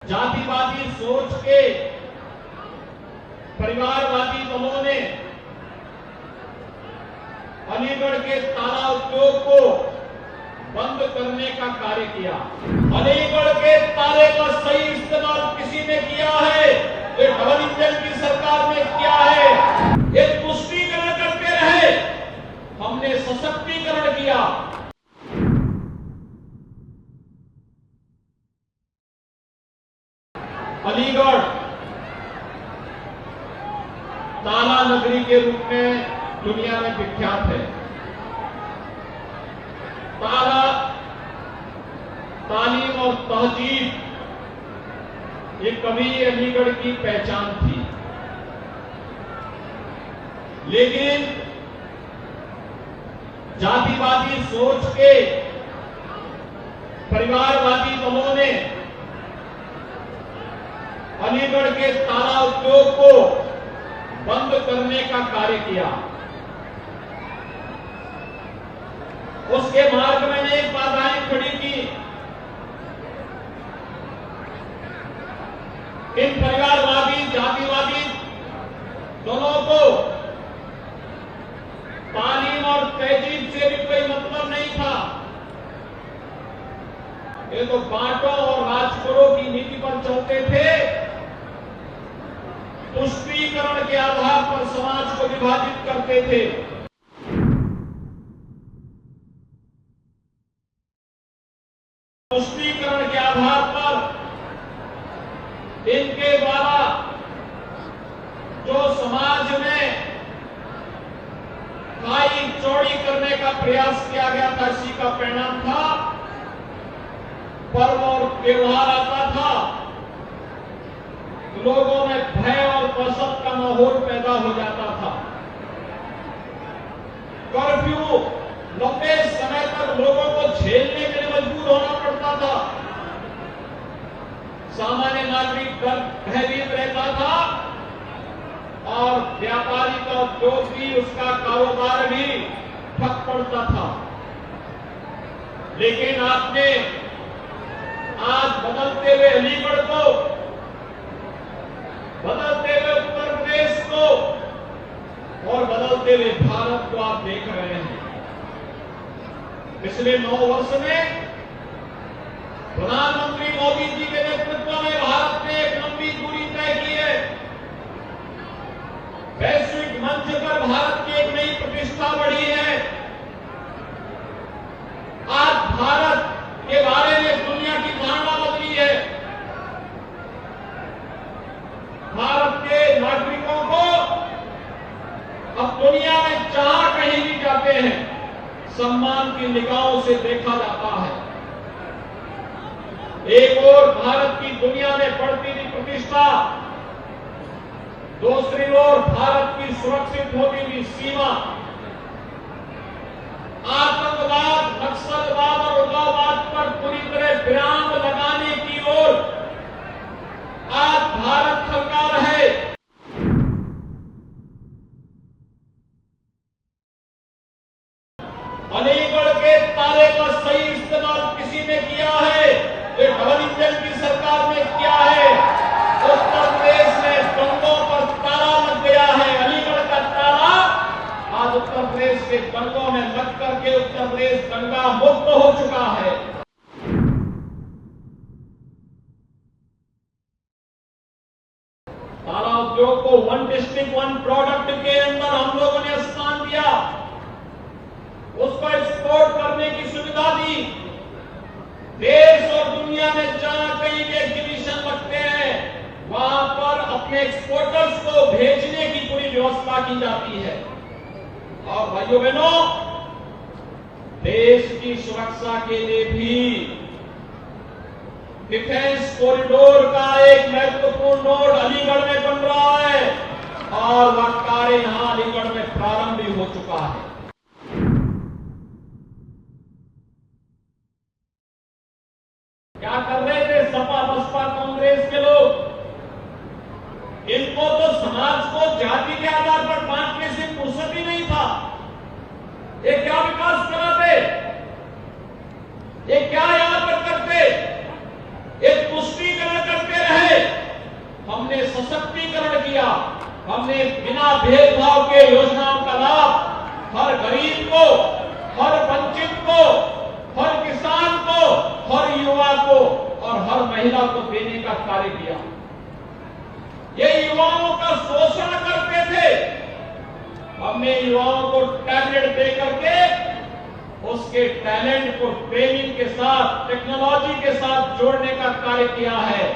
जातिवादी सोच के परिवारवादी दलों ने अलीगढ़ के ताला उद्योग को बंद करने का कार्य किया। अलीगढ़ के ताले का सही इस्तेमाल किसी ने किया है, ये डबल इंजन की सरकार ने किया है। ये तुष्टीकरण करते रहे, हमने सशक्तिकरण किया। अलीगढ़ ताला नगरी के रूप में दुनिया में विख्यात है। ताला, तालीम और तहजीब ये कभी अलीगढ़ की पहचान थी, लेकिन जातिवादी सोच के परिवारवादी दलों ने अलीगढ़ के ताला उद्योग को बंद करने का कार्य किया। उसके मार्ग में अनेक बाधाएं खड़ी की। इन परिवारवादी जातिवादी दोनों को तालीम और तहजीब से भी कोई मतलब नहीं था। ये तो बांटो और राज करो की नीति पर चलते थे। तुष्टीकरण के आधार पर समाज को विभाजित करते थे। तुष्टीकरण के आधार पर इनके द्वारा जो समाज में खाई चौड़ी करने का प्रयास किया गया था, इसी का परिणाम था पर्व और त्योहार आता था, लोगों में भय और दहशत का माहौल पैदा हो जाता था। कर्फ्यू लंबे समय तक लोगों को झेलने के लिए मजबूर होना पड़ता था। सामान्य नागरिक भयभीत रहता था और व्यापारी का उद्योग भी, उसका कारोबार भी ठप पड़ता था। लेकिन आपने आज बदलते हुए अलीगढ़ को, बदलते हुए उत्तर प्रदेश को और बदलते हुए भारत को आप देख रहे हैं। पिछले 9 वर्ष में प्रधानमंत्री मोदी जी के नेतृत्व में भारत ने एक लंबी दूरी तय की है। वैश्विक मंच पर भारत की एक नई प्रतिष्ठा बढ़ी है। आज भारत के बारे में दुनिया की धारणा बदली है। भारत के नागरिकों को अब दुनिया में जहां कहीं भी जाते हैं सम्मान की निगाहों से देखा जाता है। एक ओर भारत की दुनिया में बढ़ती हुई प्रतिष्ठा, दूसरी ओर भारत की सुरक्षित होती हुई सीमा। आतंकवाद, नक्सलवाद और उग्रवाद पर पूरी तरह विराम लगाने की ओर आज भारत सरकार है। अलीगढ़ के ताले का सही इस्तेमाल किसी ने किया है, ये डबल इंजन की सरकार ने किया है। उत्तर प्रदेश में दंगों पर ताला लग गया है। अलीगढ़ का ताला आज उत्तर प्रदेश के दंगों में लग करके उत्तर प्रदेश दंगा मुक्त हो चुका है। ताला उद्योग को 1 डिस्ट्रिक्ट 1 प्रोडक्ट के अंदर हम लोगों ने स्थान दिया, उसको एक्सपोर्ट करने की सुविधा दी। देश और दुनिया में जहां कहीं भी एग्जीबिशन लगते हैं वहां पर अपने एक्सपोर्टर्स को भेजने की पूरी व्यवस्था की जाती है। और भाइयों बहनों, देश की सुरक्षा के लिए भी डिफेंस कॉरिडोर का एक महत्वपूर्ण नोड अलीगढ़ में बन रहा है और वह कार्य यहां अलीगढ़ में प्रारंभ भी हो चुका है। क्या कर रहे थे सपा बसपा कांग्रेस के लोग? इनको तो समाज को जाति के आधार पर बांटने से फुर्सत ही नहीं था। ये क्या विकास कराते, ये क्या यहां पर करते, ये तुष्टीकरण करते हमने सशक्तिकरण किया। हमने बिना भेदभाव के योजनाओं का लाभ हर गरीब को, हर वंचित को, हर किसान को, हर युवा को और हर महिला को देने का कार्य किया। ये युवाओं का शोषण करते थे, हमने युवाओं को टैबलेट दे करके उसके टैलेंट को ट्रेनिंग के साथ, टेक्नोलॉजी के साथ जोड़ने का कार्य किया है।